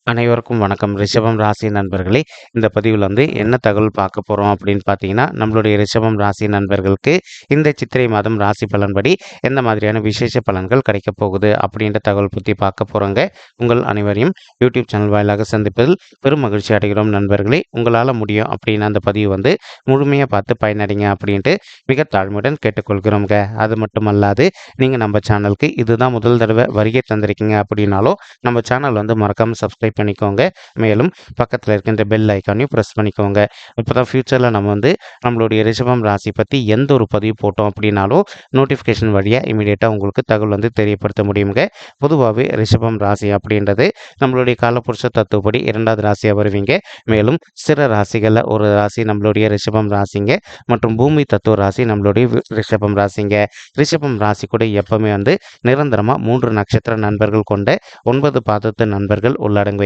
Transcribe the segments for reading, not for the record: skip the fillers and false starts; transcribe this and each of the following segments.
அனைவருக்கும் வணக்கம். ரிஷபம் ராசி நண்பர்களே, இந்த பதிவில் என்ன தகவல் பார்க்க போகிறோம் அப்படின்னு பார்த்தீங்கன்னா, நம்மளுடைய ரிஷபம் ராசி நண்பர்களுக்கு இந்த சித்திரை மாதம் ராசி பலன்படி எந்த மாதிரியான விசேஷ பலன்கள் கிடைக்க போகுது அப்படின்ற தகவல் பற்றி பார்க்க போகிறோங்க. உங்கள் அனைவரையும் யூடியூப் சேனல் வாயிலாக சந்திப்பதில் பெரும் மகிழ்ச்சி அடைகிறோம் நண்பர்களே. உங்களால் முடியும் அப்படின்னு அந்த பதிவு முழுமையாக பார்த்து பயனடைங்க அப்படின்ட்டு மிக தாழ்மையுடன் கேட்டுக்கொள்கிறோங்க. அது மட்டுமல்லாது, நீங்கள் நம்ம சேனலுக்கு இதுதான் முதல் தடவை வருகை தந்திருக்கீங்க அப்படின்னாலும் நம்ம சேனல் மறக்காமல் சப்ஸ்கிரைப் பண்ணிக்கோங்க. மேலும் பக்கத்தில் இருக்கின்ற பெல் ஐக்கானையும் ப்ரெஸ் பண்ணிக்கோங்க. இப்போ தான் ஃபியூச்சரில் நம்மளுடைய ரிஷபம் ராசி பற்றி எந்த ஒரு பதிவு போட்டோம் அப்படின்னாலும் நோட்டிஃபிகேஷன் வழியாக இமீடியட்டாக உங்களுக்கு தகவல் தெரியப்படுத்த முடியுங்க. பொதுவாகவே ரிஷபம் ராசி அப்படின்றது நம்மளுடைய காலப்புருஷ தத்துவப்படி 2வது ராசியாக வருவீங்க. மேலும் சிற ராசிகளில் ஒரு ராசி நம்மளுடைய ரிஷபம் ராசிங்க மற்றும் பூமி தத்துவ ராசி நம்மளுடைய ரிஷபம் ராசிங்க. ரிஷபம் ராசி கூட எப்பவுமே நிரந்தரமாக 3 நட்சத்திர நண்பர்கள் கொண்ட 9 பாதத்து நண்பர்கள் உள்ளடங்குவீங்க.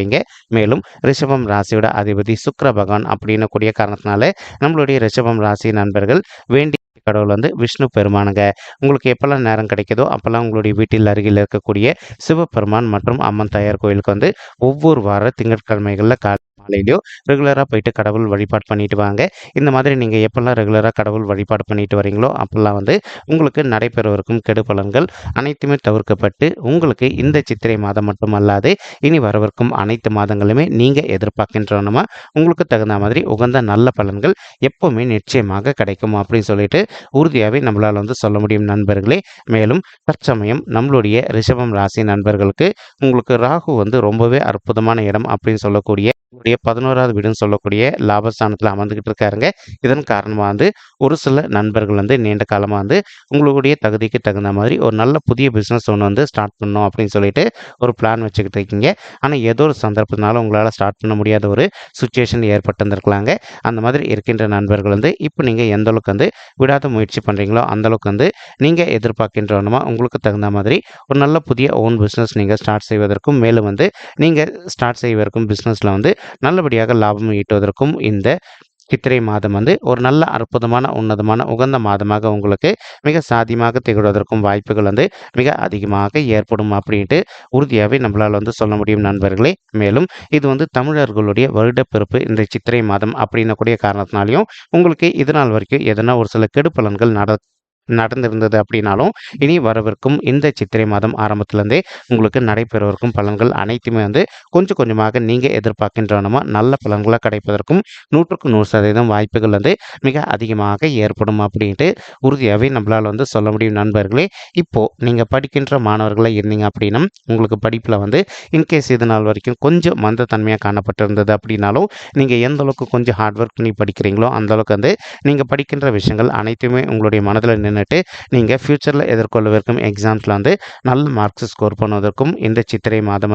மேலும் ரிஷபம் ராசியோட அதிபதி சுக்கிர பகவான் அப்படின்னு கூடிய காரணத்தினால நம்மளுடைய ரிஷபம் ராசி நண்பர்கள் வேண்டிய கடவுள் விஷ்ணு பெருமானுங்க. உங்களுக்கு எப்பெல்லாம் நேரம் கிடைக்குதோ அப்பெல்லாம் உங்களுடைய வீட்டில் அருகில் இருக்கக்கூடிய சிவபெருமான் மற்றும் அம்மன் தாயார் கோயிலுக்கு ஒவ்வொரு வார திங்கட்கிழமைகளில் மாலையிலையோ ரெகுலராக போயிட்டு கடவுள் வழிபாடு பண்ணிட்டு வாங்க. இந்த மாதிரி நீங்கள் எப்பெல்லாம் ரெகுலராக கடவுள் வழிபாடு பண்ணிட்டு வரீங்களோ அப்பெல்லாம் உங்களுக்கு நடைபெறவிருக்கும் கெடு பலன்கள் அனைத்துமே தவிர்க்கப்பட்டு உங்களுக்கு இந்த சித்திரை மாதம் மட்டுமல்லாது இனி வரவிருக்கும் அனைத்து மாதங்களுமே நீங்கள் எதிர்பார்க்கின்றனமா உங்களுக்கு தகுந்த மாதிரி உகந்த நல்ல பலன்கள் எப்பவுமே நிச்சயமாக கிடைக்கும் அப்படின்னு சொல்லிட்டு உறுதியாகவே நம்மளால் சொல்ல முடியும் நண்பர்களே. மேலும் தற்சமயம் நம்மளுடைய ரிஷபம் ராசி நண்பர்களுக்கு உங்களுக்கு ராகு ரொம்பவே அற்புதமான இடம் அப்படின்னு சொல்லக்கூடிய 11வது வீடுன்னு சொல்லக்கூடிய லாபஸ்தானத்தில் அமர்ந்துகிட்டு இருக்காருங்க. இதன் காரணமாக ஒரு சில நண்பர்கள் நீண்ட காலமாக உங்களுடைய தகுதிக்கு தகுந்த மாதிரி ஒரு நல்ல புதிய பிஸ்னஸ் ஒன்று ஸ்டார்ட் பண்ணணும் அப்படின்னு சொல்லிட்டு ஒரு பிளான் வச்சுக்கிட்டு இருக்கீங்க. ஆனால் ஏதோ ஒரு சந்தர்ப்பத்தினால உங்களால் ஸ்டார்ட் பண்ண முடியாத ஒரு சுச்சுவேஷன் ஏற்பட்டிருந்திருக்கலாங்க. அந்த மாதிரி இருக்கின்ற நண்பர்கள் இப்போ நீங்கள் எந்த அளவுக்கு விடாத முயற்சி பண்ணுறீங்களோ அந்தளவுக்கு நீங்கள் எதிர்பார்க்கின்றவனுமா உங்களுக்கு தகுந்த மாதிரி ஒரு நல்ல புதிய ஓன் பிஸ்னஸ் நீங்கள் ஸ்டார்ட் செய்வதற்கும் மேலும் நீங்கள் ஸ்டார்ட் செய்வதற்கும் பிஸ்னஸில் நல்லபடியாக லாபம் ஈட்டுவதற்கும் இந்த சித்திரை மாதம் ஒரு நல்ல அற்புதமான உன்னதமான உகந்த மாதமாக உங்களுக்கு மிக சாத்தியமாக திகழ்வதற்கும் வாய்ப்புகள் மிக அதிகமாக ஏற்படும் அப்படின்ட்டு உறுதியாகவே நம்மளால் சொல்ல முடியும் நண்பர்களே. மேலும் இது தமிழர்களுடைய வருட பிறப்பு இந்த சித்திரை மாதம் அப்படின்னு கூடிய காரணத்தினாலையும் உங்களுக்கு இதனால் வரைக்கும் எதனா ஒரு சில கெடு பலன்கள் நடந்திருந்தது அப்படின்னாலும் இனி வரவிருக்கும் இந்த சித்திரை மாதம் ஆரம்பத்திலேருந்தே உங்களுக்கு நடைபெறவிருக்கும் பலன்கள் அனைத்துமே கொஞ்சம் கொஞ்சமாக நீங்கள் எதிர்பார்க்கின்றனமா நல்ல பலன்களாக கிடைப்பதற்கும் 100% வாய்ப்புகள் மிக அதிகமாக ஏற்படும் அப்படின்ட்டு உறுதியாகவே நம்மளால் சொல்ல முடியும் நண்பர்களே. இப்போது நீங்கள் படிக்கின்ற மாணவர்களாக இருந்தீங்க அப்படின்னா உங்களுக்கு படிப்பில் இன்கேஸ் இது நாள் வரைக்கும் கொஞ்சம் மந்தத்தன்மையாக காணப்பட்டிருந்தது அப்படின்னாலும் நீங்கள் எந்த அளவுக்கு கொஞ்சம் ஹார்ட் ஒர்க் பண்ணி படிக்கிறீங்களோ அந்தளவுக்கு நீங்கள் படிக்கின்ற விஷயங்கள் அனைத்துமே உங்களுடைய மனதில் நின்றுட்டு நீங்கள் ஃப்யூச்சரில் எதிர்கொள்ளவிருக்கும் எக்ஸாம்ஸில் நல்ல மார்க்ஸ் ஸ்கோர் பண்ணுவதற்கும் இந்த சித்திரை மாதம்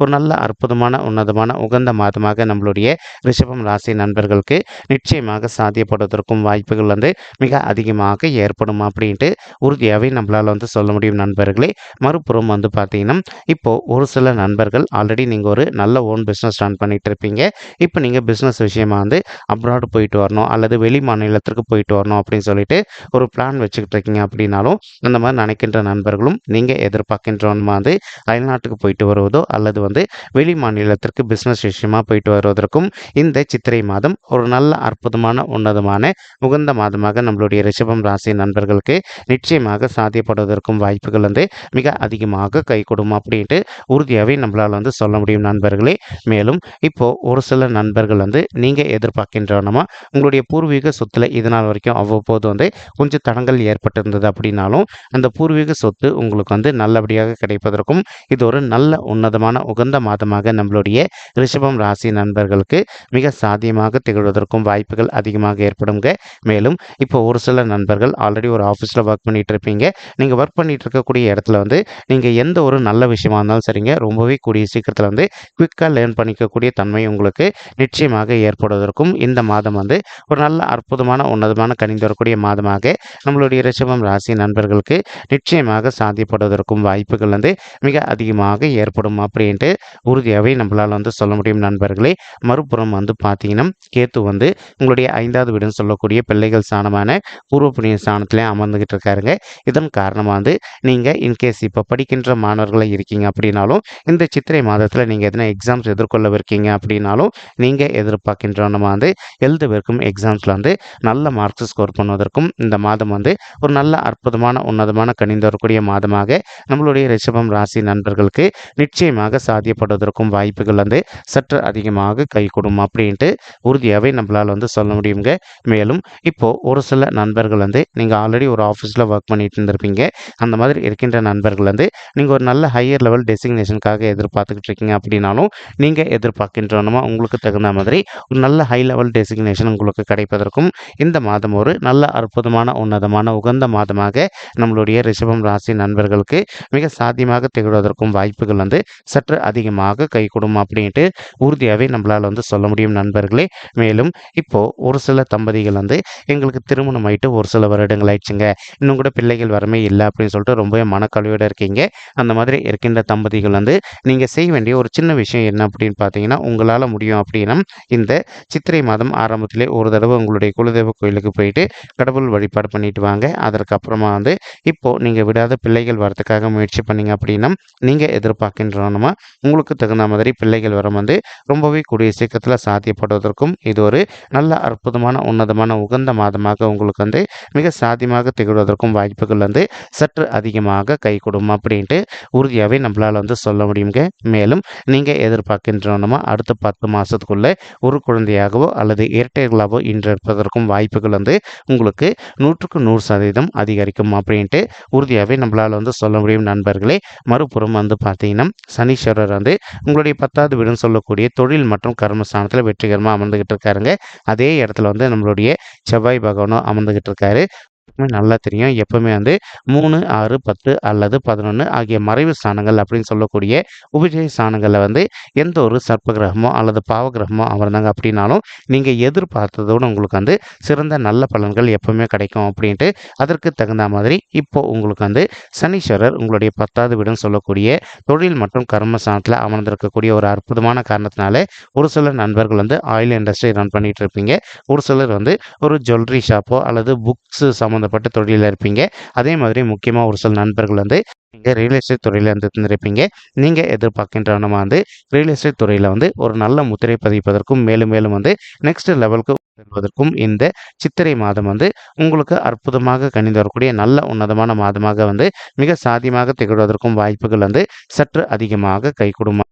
ஒரு நல்ல அற்புதமான உன்னதமான உகந்த மாதமாக நம்மளுடைய ரிஷபம் ராசி நண்பர்களுக்கு நிச்சயமாக சாத்தியப்படுவதற்கும் வாய்ப்புகள் மிக அதிகமாக ஏற்படும் அப்படின்ட்டு உறுதியாகவே நம்மளால் சொல்ல முடியும் நண்பர்களே. மறுபுறம் பார்த்தீங்கன்னா இப்போது ஒரு சில நண்பர்கள் ஆல்ரெடி நீங்கள் ஒரு நல்ல ஓன் பிஸ்னஸ் ரன் பண்ணிட்டு இருப்பீங்க. இப்போ நீங்கள் பிஸ்னஸ் விஷயமா அப்ராடு போயிட்டு வரணும் அல்லது வெளி மாநிலத்திற்கு போயிட்டு வரணும் அப்படின்னு சொல்லிட்டு ஒரு பிளான் வச்சுக்கிட்டு இருக்கீங்க அப்படின்னாலும் அந்த மாதிரி நினைக்கின்ற நண்பர்களும் நீங்கள் எதிர்பார்க்கின்றவன் அயல்நாட்டுக்கு போயிட்டு வருவதோ அல்லது வெளி மாநிலத்திற்கு பிஸ்னஸ் விஷயமா போயிட்டு வருவதற்கும் இந்த சித்திரை மாதம் ஒரு நல்ல அற்புதமான உன்னதமான உகந்த மாதமாக நம்மளுடைய ரிஷபம் ராசி நண்பர்களுக்கு நிச்சயமாக சாத்தியப்படுவதற்கும் வாய்ப்புகள் மிக அதிகமாக கைகூடும் அப்படின்ட்டு உறுதியாகவே நம்மளால் சொல்ல முடியும் நண்பர்களே. மேலும் இப்போ ஒரு சில நண்பர்கள் நீங்கள் எதிர்பார்க்கின்றனமா உங்களுடைய பூர்வீக சொத்துல இதனால் வரைக்கும் அவ்வப்போது கொஞ்சம் தடங்கள் ஏற்பட்டிருந்தது அப்படின்னாலும் அந்த பூர்வீக சொத்து உங்களுக்கு நல்லபடியாக கிடைப்பதற்கும் இது ஒரு நல்ல உன்னதமான உகந்த மாதமாக நம்மளுடைய ரிஷபம் ராசி நண்பர்களுக்கு மிக சாத்தியமாக திகழ்வதற்கும் வாய்ப்புகள் அதிகமாக ஏற்படுங்க. மேலும் இப்போ ஒரு சில நண்பர்கள் ஆல்ரெடி ஒரு ஆஃபீஸில் ஒர்க் பண்ணிட்டு இருப்பீங்க. நீங்கள் ஒர்க் பண்ணிட்டு இருக்கக்கூடிய இடத்துல நீங்கள் எந்த ஒரு நல்ல விஷயமா இருந்தாலும் சரிங்க ரொம்பவே கூடிய சீக்கிரத்தில் குயிக்காக லேர்ன் பண்ணிக்கக்கூடிய தன்மை உங்களுக்கு நிச்சயமாக ஏற்படுவதற்கும் இந்த மாதம் ஒரு நல்ல அற்புதமான உன்னதமான கணிந்து வரக்கூடிய மாதமாக நம்மளுடைய நம்மளுடைய ரிஷபம் ராசி நண்பர்களுக்கு நிச்சயமாக சாத்தியப்படுவதற்கும் வாய்ப்புகள் வந்து மிக அதிகமாக ஏற்படும் அப்படின்ட்டு உறுதியாகவே நம்மளால் வந்து சொல்ல முடியும் நண்பர்களே. மறுபுறம் வந்து பார்த்தீங்கன்னா கேத்து வந்து உங்களுடைய 5வது வீடுன்னு சொல்லக்கூடிய பிள்ளைகள் ஸ்தானமான பூர்வ புண்ணிய ஸ்தானத்திலே அமர்ந்துகிட்டு இருக்காருங்க. இதன் காரணமாக வந்து நீங்கள் இன்கேஸ் இப்போ படிக்கின்ற மாணவர்களாக இருக்கீங்க அப்படின்னாலும் இந்த சித்திரை மாதத்தில் நீங்கள் எதனா எக்ஸாம்ஸ் எதிர்கொள்ளவிருக்கீங்க அப்படின்னாலும் நீங்கள் எதிர்பார்க்கின்ற நம்ம வந்து எழுதவிருக்கும் எக்ஸாம்ஸில் வந்து நல்ல மார்க்ஸ் ஸ்கோர் பண்ணுவதற்கும் இந்த மாதம் வந்து ஒரு நல்ல அற்புதமான உன்னதமான கணிந்து வரக்கூடிய மாதமாக நம்மளுடைய ரிஷபம் ராசி நண்பர்களுக்கு நிச்சயமாக சாத்தியப்படுவதற்கும் வாய்ப்புகள் வந்து சற்று அதிகமாக கைகூடும் அப்படின்ட்டு உறுதியாகவே நம்மளால் வந்து சொல்ல முடியுங்க. மேலும் இப்போ ஒரு சில நண்பர்கள் வந்து நீங்கள் ஆல்ரெடி ஒரு ஆஃபீஸில் ஒர்க் பண்ணிட்டு இருந்திருப்பீங்க. அந்த மாதிரி இருக்கின்ற நண்பர்கள் வந்து நீங்கள் ஒரு நல்ல ஹையர் லெவல் டெசிக்னேஷனுக்காக எதிர்பார்த்துக்கிட்டு இருக்கீங்க அப்படின்னாலும் நீங்கள் எதிர்பார்க்கின்றனமா உங்களுக்கு தகுந்த மாதிரி ஒரு நல்ல ஹை லெவல் டெசிக்னேஷன் உங்களுக்கு கிடைப்பதற்கும் இந்த மாதம் ஒரு நல்ல அற்புதமான உன்னதமான உகந்த மாதமாக நம்மளுடைய ரிஷபம் ராசி நண்பர்களுக்கு மிக சாத்தியமாக திகழ்வதற்கும் வாய்ப்புகள் வந்து சற்று அதிகமாக கைகூடும் அப்படின்ட்டு உறுதியாகவே நம்மளால் வந்து சொல்ல முடியும் நண்பர்களே. மேலும் இப்போ ஒரு சில தம்பதிகள் வந்து எங்களுக்கு திருமணம் ஆயிட்டு ஒரு சில வருடங்கள் ஆயிடுச்சுங்க, இன்னும் கூட பிள்ளைகள் வரமே இல்லை அப்படின்னு சொல்லிட்டு ரொம்பவே மனக்கழிவோட இருக்கீங்க. அந்த மாதிரி இருக்கின்ற தம்பதிகள் வந்து நீங்கள் செய்ய வேண்டிய ஒரு சின்ன விஷயம் என்ன அப்படின்னு பார்த்தீங்கன்னா, உங்களால் முடியும் அப்படின்னா இந்த சித்திரை மாதம் ஆரம்பத்திலே ஒரு தடவை உங்களுடைய குலதெய்வ கோயிலுக்கு போயிட்டு கடவுள் வழிபாடு பண்ணிட்டு வாங்க. அதற்கு அப்புறமா வந்து இப்போ நீங்கள் விடாத பிள்ளைகள் வரதுக்காக முயற்சி பண்ணீங்க அப்படின்னா நீங்கள் எதிர்பார்க்கின்றனமா உங்களுக்கு தகுந்த மாதிரி பிள்ளைகள் வரம் வந்து ரொம்பவே கூடிய சீக்கிரத்தில் சாத்தியப்படுவதற்கும் இது ஒரு நல்ல அற்புதமான உன்னதமான உகந்த மாதமாக உங்களுக்கு வந்து மிக சாத்தியமாக திகழ்வதற்கும் வாய்ப்புகள் வந்து சற்று அதிகமாக கைகூடும் அப்படின்ட்டு உறுதியாகவே நம்மளால் வந்து சொல்ல முடியுங்க. மேலும் நீங்கள் எதிர்பார்க்கின்றனமா அடுத்த 10 மாதத்துக்குள்ள ஒரு குழந்தையாகவோ அல்லது இரட்டைகளாகவோ இருப்பதற்கும் வாய்ப்புகள் வந்து உங்களுக்கு 100% அதிகரிக்கும் அப்படின்ட்டு உறுதியாகவே நம்மளால் வந்து சொல்ல முடியும் நண்பர்களே. மறுபுறம் வந்து பார்த்தீங்கன்னா சனீஸ்வரர் வந்து உங்களுடைய 10வது வீடுன்னு சொல்லக்கூடிய தொழில் மற்றும் கர்மஸ்தானத்தில் வெற்றிகரமாக அமர்ந்துகிட்டு இருக்காருங்க. அதே இடத்துல வந்து நம்மளுடைய செவ்வாய் பகவானும் அமர்ந்துகிட்டு இருக்காரு. நல்லா தெரியும், எப்பவுமே வந்து 3, 6, 10 அல்லது 11 ஆகிய மறைவு ஸ்தானங்கள் அப்படின்னு சொல்லக்கூடிய உபஜய ஸ்தானங்களில் வந்து எந்த ஒரு சர்ப்ப கிரகமோ அல்லது பாவ கிரகமோ அமர்ந்தாங்க அப்படின்னாலும் நீங்கள் எதிர்பார்த்ததோடு உங்களுக்கு வந்து சிறந்த நல்ல பலன்கள் எப்பவுமே கிடைக்கும் அப்படின்ட்டு அதற்கு தகுந்த மாதிரி இப்போ உங்களுக்கு வந்து சனீஸ்வரர் உங்களுடைய 10வது வீடுன்னு சொல்லக்கூடிய தொழில் மற்றும் கர்மஸ்தானத்தில் அமர்ந்திருக்கக்கூடிய ஒரு அற்புதமான காரணத்தினால ஒரு சில நண்பர்கள் வந்து ஆயில் இண்டஸ்ட்ரி ரன் பண்ணிட்டு இருப்பீங்க. ஒரு சிலர் வந்து ஒரு ஜுவல்லரி ஷாப்போ அல்லது புக்ஸ் சம்மந்தப்பட்ட தொழிலில் இருப்பீங்க. அதே மாதிரி முக்கியமாக ஒரு சில நண்பர்கள் வந்து நீங்கள் ரியல் எஸ்டேட் துறையில் இருந்திருப்பீங்க. நீங்கள் எதிர்பார்க்கின்றனமா வந்து ரியல் எஸ்டேட் துறையில் வந்து ஒரு நல்ல முத்திரை பதிப்பதற்கும் மேலும் மேலும் வந்து நெக்ஸ்ட் லெவலுக்கு செல்வதற்கும் இந்த சித்திரை மாதம் வந்து உங்களுக்கு அற்புதமாக கணிந்து வரக்கூடிய நல்ல உன்னதமான மாதமாக வந்து மிக சாத்தியமாக திகழ்வதற்கும் வாய்ப்புகள் வந்து சற்று அதிகமாக கைகூடும்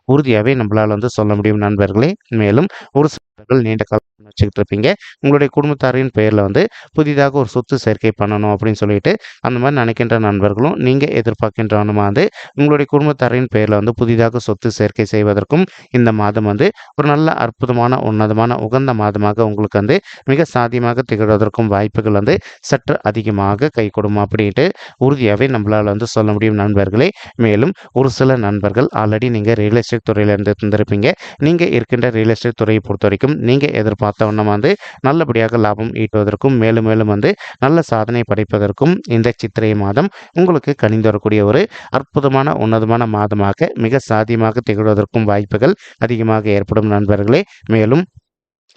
உறுதியாகவே நம்மளால் வந்து சொல்ல முடியும் நண்பர்களே. மேலும் ஒரு சிலர்கள் நீண்ட காலம் வச்சுக்கிட்டு இருப்பீங்க. உங்களுடைய குடும்பத்தாரின் பெயரில் வந்து புதிதாக ஒரு சொத்து சேர்க்கை பண்ணணும் அப்படின்னு சொல்லிட்டு அந்த மாதிரி நினைக்கின்ற நண்பர்களும் நீங்கள் எதிர்பார்க்கின்றவனுமா வந்து உங்களுடைய குடும்பத்தாரின் பெயரில் வந்து புதிதாக சொத்து சேர்க்கை செய்வதற்கும் இந்த மாதம் வந்து ஒரு நல்ல அற்புதமான உன்னதமான உகந்த மாதமாக உங்களுக்கு வந்து மிக சாத்தியமாக திகழ்வதற்கும் வாய்ப்புகள் வந்து சற்று அதிகமாக கைகூடும் அப்படின்ட்டு உறுதியாகவே நம்மளால் வந்து சொல்ல முடியும் நண்பர்களே. மேலும் ஒரு சில நண்பர்கள் ஆல்ரெடி நீங்கள் ரியல் எஸ்டேட் துறையில் இருந்திருப்பீங்க. நீங்கள் இருக்கின்ற ரியல் எஸ்டேட் துறையை பொறுத்த வரைக்கும் நீங்கள் எதிர்பார்த்த வண்ணம் வந்து நல்லபடியாக லாபம் ஈட்டுவதற்கும் மேலும் மேலும் வந்து நல்ல சாதனை படைப்பதற்கும் இந்த சித்திரை மாதம் உங்களுக்கு கணிந்து வரக்கூடிய ஒரு அற்புதமான உன்னதமான மாதமாக மிக சாத்தியமாக திகழ்வதற்கும் வாய்ப்புகள் அதிகமாக ஏற்படும் நண்பர்களே. மேலும்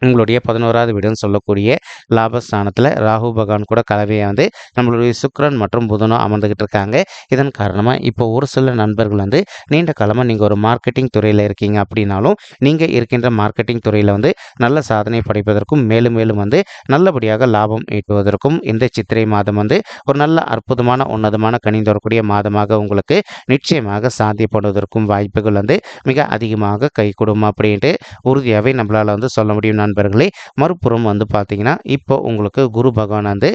உங்களுடைய 11வது வீடுன்னு சொல்லக்கூடிய லாபஸ்தானத்தில் ராகு பகவான் கூட கலவையாக வந்து நம்மளுடைய சுக்கிரன் மற்றும் புதனும் அமர்ந்துக்கிட்டு இருக்காங்க. இதன் காரணமாக இப்போ ஒரு சில நண்பர்கள் வந்து நீண்ட காலமாக நீங்கள் ஒரு மார்க்கெட்டிங் துறையில் இருக்கீங்க அப்படின்னாலும் நீங்கள் இருக்கின்ற மார்க்கெட்டிங் துறையில் வந்து நல்ல சாதனை படைப்பதற்கும் மேலும் மேலும் வந்து நல்லபடியாக லாபம் ஈட்டுவதற்கும் இந்த சித்திரை மாதம் வந்து ஒரு நல்ல அற்புதமான உன்னதமான கணிந்து வரக்கூடிய மாதமாக உங்களுக்கு நிச்சயமாக சாத்தியப்படுவதற்கும் வாய்ப்புகள் வந்து மிக அதிகமாக கைகூடும் அப்படின்ட்டு உறுதியாகவே நம்மளால் வந்து சொல்ல முடியும் நண்பர்களே. மறுபுறம் வந்து பார்த்தீங்கன்னா இப்போ உங்களுக்கு குரு பகவான் வந்து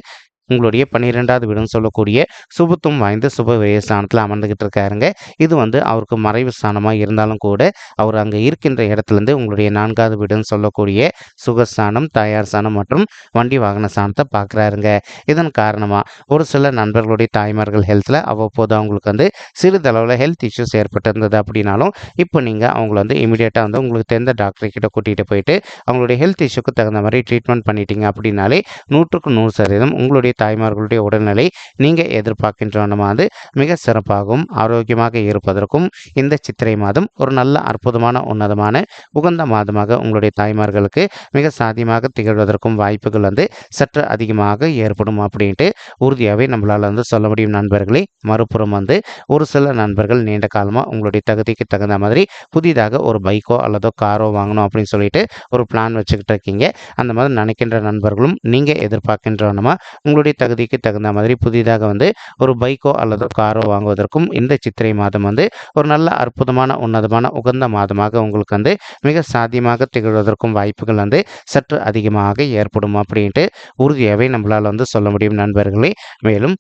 உங்களுடைய 12வது வீடுன்னு சொல்லக்கூடிய சுபத்துவம் வாய்ந்த சுப விரயஸ்தானத்தில் அமர்ந்துகிட்டு இருக்காருங்க. இது வந்து அவருக்கு மறைவு ஸ்தானமாக இருந்தாலும் கூட அவர் அங்கே இருக்கின்ற இடத்துலேருந்து உங்களுடைய 4வது வீடுன்னு சொல்லக்கூடிய சுகஸ்தானம், தாயார் ஸ்தானம் மற்றும் வண்டி வாகன ஸ்தானத்தை பார்க்குறாருங்க. இதன் காரணமாக ஒரு சில நண்பர்களுடைய தாய்மார்கள் ஹெல்த்தில் அவ்வப்போது அவங்களுக்கு வந்து சிறிதளவில் ஹெல்த் இஷ்யூஸ் ஏற்பட்டிருந்தது அப்படின்னாலும் இப்போ நீங்கள் அவங்கள வந்து இமீடியட்டாக வந்து உங்களுக்கு தெரிந்த டாக்டர்கிட்ட கூட்டிகிட்டு போயிட்டு அவங்களுடைய ஹெல்த் இஷ்யூக்கு தகுந்த மாதிரி ட்ரீட்மெண்ட் பண்ணிட்டீங்க அப்படின்னாலே 100% உங்களுடைய உங்களுடைய தாய்மார்களுடைய உடல்நிலை நீங்கள் எதிர்பார்க்கின்ற வண்ணமாக வந்து மிக சிறப்பாகவும் ஆரோக்கியமாக இருப்பதற்கும் இந்த சித்திரை மாதம் ஒரு நல்ல அற்புதமான உன்னதமான உகந்த மாதமாக உங்களுடைய தாய்மார்களுக்கு மிக சாத்தியமாக திகழ்வதற்கும் வாய்ப்புகள் வந்து சற்று அதிகமாக ஏற்படும் அப்படின்ட்டு உறுதியாகவே நம்மளால் வந்து சொல்ல முடியும் நண்பர்களே. மறுபுறம் வந்து ஒரு சில நண்பர்கள் நீண்ட காலமாக உங்களுடைய தகுதிக்கு தகுந்த மாதிரி புதிதாக ஒரு பைக்கோ அல்லதோ காரோ வாங்கணும் அப்படின்னு சொல்லிட்டு ஒரு பிளான் வச்சுக்கிட்டு இருக்கீங்க. அந்த மாதிரி நினைக்கின்ற நண்பர்களும் நீங்கள் எதிர்பார்க்கின்றனமா உங்களுடைய தகுதிக்கு தகுந்த மாதிரி புதிதாக வந்து ஒரு பைக்கோ அல்லது காரோ வாங்குவதற்கும் இந்த சித்திரை மாதம் வந்து ஒரு நல்ல அற்புதமான உன்னதமான உகந்த மாதமாக உங்களுக்கு வந்து மிக சாத்தியமாக திகழ்வதற்கும் வாய்ப்புகள் வந்து சற்று அதிகமாக ஏற்படும் அப்படின்ட்டு உறுதியாகவே நம்மளால் வந்து சொல்ல முடியும் நண்பர்களே. மேலும்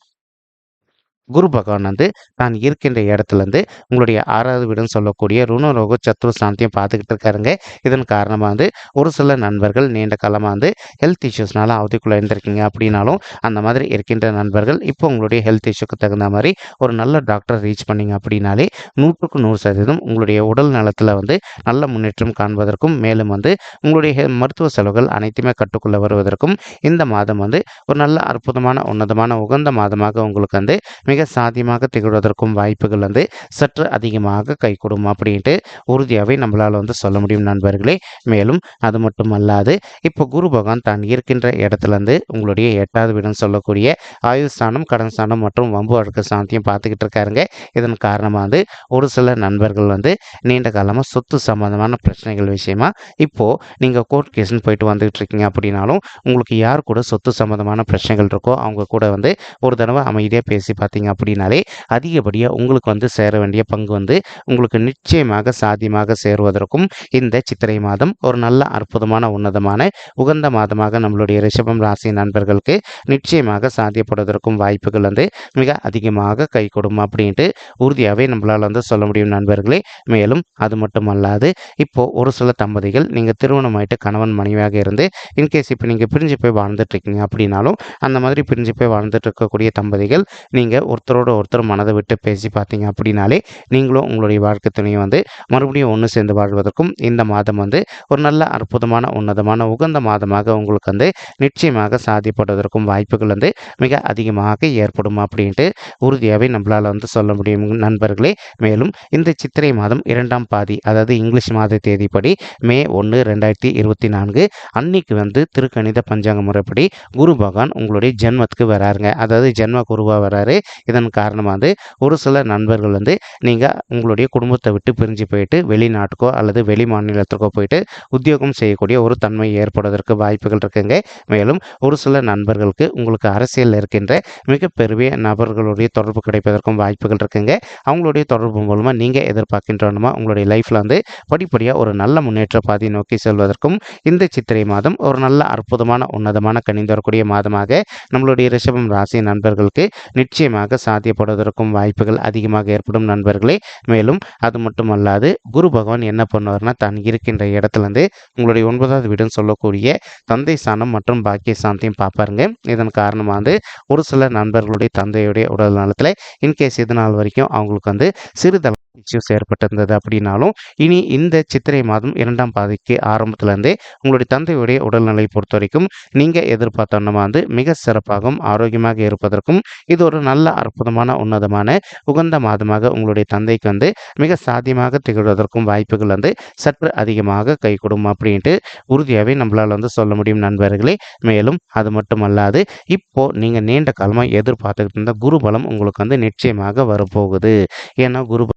குரு பகவான் வந்து தான் இருக்கின்ற இடத்துலேருந்து உங்களுடைய 6வது வீடுன்னு சொல்லக்கூடிய ருணரோக சத்ரு சாந்தியம் பார்த்துக்கிட்டு இருக்காருங்க. இதன் காரணமாக வந்து ஒரு சில நண்பர்கள் நீண்ட காலமாக வந்து ஹெல்த் இஷ்யூஸ்னால அவதிக்குள்ளே இருந்திருக்கீங்க அப்படின்னாலும் அந்த மாதிரி இருக்கின்ற நண்பர்கள் இப்போ உங்களுடைய ஹெல்த் இஷ்யூக்கு தகுந்த மாதிரி ஒரு நல்ல டாக்டர் ரீச் பண்ணிங்க அப்படின்னாலே 100% உங்களுடைய உடல் நலத்தில் வந்து நல்ல முன்னேற்றம் காண்பதற்கும் மேலும் வந்து உங்களுடைய மருத்துவ செலவுகள் அனைத்துமே கட்டுக்குள்ளே வருவதற்கும் இந்த மாதம் வந்து ஒரு நல்ல அற்புதமான உன்னதமான உகந்த மாதமாக உங்களுக்கு வந்து மிக சாத்தியமாக திகழ்வதற்கும் வாய்ப்புகள் வந்து சற்று அதிகமாக கைகூடும் அப்படின்ட்டு உறுதியாகவே நம்மளால் வந்து சொல்ல முடியும் நண்பர்களே. மேலும் அது மட்டும் அல்லாது இப்போ குரு பகவான் தான் இருக்கின்ற இடத்துலேருந்து உங்களுடைய 8வது வீடுன்னு சொல்லக்கூடிய ஆயுஸ்தானம் கடன் ஸ்தானம் மற்றும் வம்பு வழக்கு சாந்தியம் பார்த்துக்கிட்டு இருக்காருங்க. இதன் காரணமாக வந்து ஒரு சில நண்பர்கள் வந்து நீண்ட காலமாக சொத்து சம்பந்தமான பிரச்சனைகள் விஷயமா இப்போது நீங்கள் கோர்ட் கேஸ்ன்னு போயிட்டு வந்துகிட்டு இருக்கீங்க அப்படின்னாலும் உங்களுக்கு யார் கூட சொத்து சம்பந்தமான பிரச்சனைகள் இருக்கோ அவங்க கூட வந்து ஒரு தடவை அமைதியாக பேசி பார்த்தீங்க அப்படின்னாலே அதிகப்படியாக உங்களுக்கு வந்து சேர வேண்டிய பங்கு வந்து உங்களுக்கு நிச்சயமாக சாத்தியமாக சேருவதற்கும் இந்த சித்திரை மாதம் ஒரு நல்ல அற்புதமான உன்னதமான உகந்த மாதமாக நம்மளுடைய ரிஷபம் ராசி நண்பர்களுக்கு நிச்சயமாக சாத்தியப்படுவதற்கும் வாய்ப்புகள் வந்து மிக அதிகமாக கைகூடும் அப்படின்ட்டு உறுதியாகவே நம்மளால் வந்து சொல்ல முடியும் நண்பர்களே. மேலும் அது மட்டும் அல்லாது இப்போ ஒரு சில தம்பதிகள் நீங்கள் திருமணமாயிட்டு கணவன் மனைவியாக இருந்து இன்கேஸ் இப்போ நீங்கள் பிரிஞ்சு போய் வாழ்ந்துட்டு இருக்கீங்க அப்படின்னாலும் அந்த மாதிரி பிரிஞ்சு போய் வாழ்ந்துட்டு இருக்கக்கூடிய தம்பதிகள் நீங்கள் ஒருத்தரோட ஒருத்தர் மனதை விட்டு பேசி பார்த்தீங்க அப்படின்னாலே நீங்களும் உங்களுடைய வாழ்க்கை துணையை வந்து மறுபடியும் ஒன்று சேர்ந்து வாழ்வதற்கும் இந்த மாதம் வந்து ஒரு நல்ல அற்புதமான உன்னதமான உகந்த மாதமாக உங்களுக்கு வந்து நிச்சயமாக சாத்தியப்படுவதற்கும் வாய்ப்புகள் வந்து மிக அதிகமாக ஏற்படும் அப்படின்ட்டு உறுதியாகவே நம்மளால் வந்து சொல்ல முடியும் நண்பர்களே. மேலும் இந்த சித்திரை மாதம் 2ஆம் பாதி அதாவது இங்கிலீஷ் மாத தேதிப்படி மே 1, 2024 அன்னைக்கு வந்து திருக்கணித பஞ்சாங்க முறைப்படி குரு பகவான் உங்களுடைய ஜென்மத்துக்கு வராருங்க. அதாவது ஜென்ம குருவாக வராரு. இதன் காரணமாக வந்து ஒரு சில நண்பர்கள் வந்து நீங்கள் உங்களுடைய குடும்பத்தை விட்டு பிரிஞ்சு போயிட்டு வெளிநாட்டுக்கோ அல்லது வெளி மாநிலத்திற்கோ போயிட்டு உத்தியோகம் செய்யக்கூடிய ஒரு தன்மை ஏற்படுவதற்கு வாய்ப்புகள் இருக்குங்க. மேலும் ஒரு சில நண்பர்களுக்கு உங்களுக்கு அரசியலில் இருக்கின்ற மிகப்பெரிய நபர்களுடைய தொடர்பு கிடைப்பதற்கும் வாய்ப்புகள் இருக்குங்க. அவங்களுடைய தொடர்பு மூலமாக நீங்கள் எதிர்பார்க்கின்றனமா உங்களுடைய லைஃப்பில் வந்து படிப்படியாக ஒரு நல்ல முன்னேற்ற பாதையை நோக்கி செல்வதற்கும் இந்த சித்திரை மாதம் ஒரு நல்ல அற்புதமான உன்னதமான கனிந்து வரக்கூடிய மாதமாக நம்மளுடைய ரிஷபம் ராசி நண்பர்களுக்கு நிச்சயமாக சாத்தியப்படுவதற்கும் வாய்ப்புகள் அதிகமாக ஏற்படும் நண்பர்களே. மேலும் அது மட்டுமல்லாது குரு பகவான் என்ன பண்ணுவார்னா தான் இருக்கின்ற இடத்துலேருந்து உங்களுடைய 9வது வீடுன்னு சொல்லக்கூடிய தந்தை ஸ்தானம் மற்றும் பாக்கிய சாந்தியும் பார்ப்பாருங்க. இதன் காரணமாக வந்து ஒரு சில நண்பர்களுடைய தந்தையுடைய உடல் நலத்தில் இன்கேஸ் இது நாள் வரைக்கும் அவங்களுக்கு வந்து சிறிதளவு இஷ்யூஸ் ஏற்பட்டிருந்தது அப்படின்னாலும் இனி இந்த சித்திரை மாதம் 2ஆம் பாதிக்கு ஆரம்பத்திலேருந்தே உங்களுடைய தந்தையுடைய உடல்நிலை பொறுத்த வரைக்கும் நீங்கள் எதிர்பார்த்தோன்னா வந்து மிக சிறப்பாகவும் ஆரோக்கியமாக இருப்பதற்கும் இது ஒரு நல்ல அற்புதமான உன்னதமான உகந்த மாதமாக உங்களுடைய தந்தைக்கு வந்து மிக சாத்தியமாக திகழ்வதற்கும் வாய்ப்புகள் வந்து சற்று அதிகமாக கைகூடும் அப்படின்ட்டு உறுதியாகவே நம்மளால் வந்து சொல்ல முடியும் நண்பர்களே. மேலும் அது மட்டுமல்லாது இப்போ நீங்கள் நீண்ட காலமாக எதிர்பார்த்துக்கிட்டு இருந்த குருபலம் உங்களுக்கு வந்து நிச்சயமாக வரப்போகுது. ஏன்னா குரு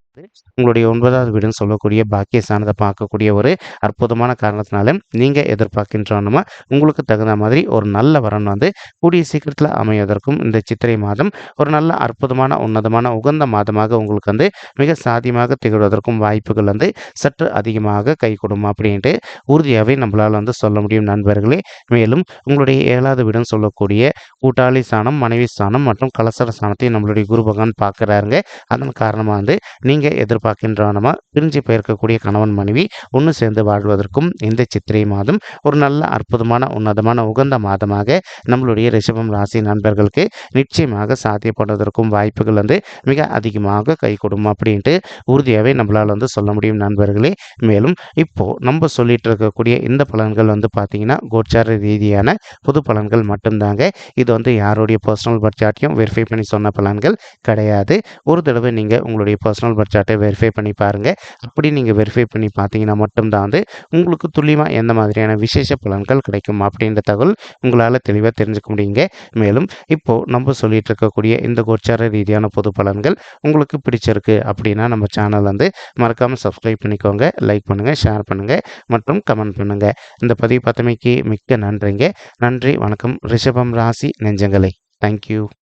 உங்களுடைய 9வது வீடுன்னு சொல்லக்கூடிய பாக்கியஸ்தானத்தை பார்க்கக்கூடிய ஒரு அற்புதமான காரணத்தினால நீங்கள் எதிர்பார்க்கின்றோன்னா உங்களுக்கு தகுந்த மாதிரி ஒரு நல்ல வரன் வந்து கூடிய சீக்கிரத்தில் அமைவதற்கும் இந்த சித்திரை மாதம் ஒரு நல்ல அற்புதமான உன்னதமான உகந்த மாதமாக உங்களுக்கு வந்து மிக சாத்தியமாக திகழ்வதற்கும் வாய்ப்புகள் வந்து சற்று அதிகமாக கைகூடும் அப்படின்ட்டு உறுதியாகவே நம்மளால் வந்து சொல்ல முடியும் நண்பர்களே. மேலும் உங்களுடைய 7வது வீடுன்னு சொல்லக்கூடிய கூட்டாளி ஸ்தானம் மனைவி ஸ்தானம் மற்றும் கலசர ஸ்தானத்தையும் நம்மளுடைய குரு பகவான் பார்க்குறாருங்க. அதன் காரணமாக வந்து நீங்கள் நீங்கள் எதிர்பார்க்கின்றவனமா பிரிஞ்சு போயிருக்கக்கூடிய கணவன் மனைவி ஒன்று சேர்ந்து வாழ்வதற்கும் இந்த சித்திரை மாதம் ஒரு நல்ல அற்புதமான உன்னதமான உகந்த மாதமாக நம்மளுடைய ரிஷபம் ராசி நண்பர்களுக்கு நிச்சயமாக சாத்தியப்படுவதற்கும் வாய்ப்புகள் வந்து மிக அதிகமாக கை கொடுக்கும் அப்படின்ட்டு உறுதியாகவே நம்மளால் வந்து சொல்ல முடியும் நண்பர்களே. மேலும் இப்போ நம்ம சொல்லிட்டு இருக்கக்கூடிய இந்த பலன்கள் வந்து பார்த்தீங்கன்னா கோச்சார ரீதியான பொது பலன்கள் மட்டும்தாங்க. இது வந்து யாருடைய பர்சனல் பட்ஜெட்டையும் வெரிஃபை பண்ணி சொன்ன பலன்கள் கிடையாது. ஒரு தடவை நீங்கள் உங்களுடைய பர்சனல் பட்ஜெட்டை வெரிஃபை பண்ணி பாருங்கள். அப்படி நீங்கள் வெரிஃபை பண்ணி பார்த்தீங்கன்னா மட்டும்தான் வந்து உங்களுக்கு துல்லியமாக எந்த மாதிரியான விசேஷ பலன்கள் கிடைக்கும் அப்படின்ற தகவல் உங்களால் தெளிவாக தெரிஞ்சுக்க முடியுங்க. மேலும் இப்போது நம்ம சொல்லிட்டு இருக்கக்கூடிய இந்த கோச்சார ரீதியான பொது பலன்கள் உங்களுக்கு பிடிச்சிருக்கு அப்படின்னா நம்ம சேனல் வந்து மறக்காமல் சப்ஸ்கிரைப் பண்ணிக்கோங்க, லைக் பண்ணுங்கள், ஷேர் பண்ணுங்கள் மற்றும் கமெண்ட் பண்ணுங்கள். இந்த பதிவு பார்த்தமைக்கு மிக்க நன்றிங்க. நன்றி, வணக்கம் ரிஷபம் ராசி நெஞ்சங்களே. தேங்க்யூ.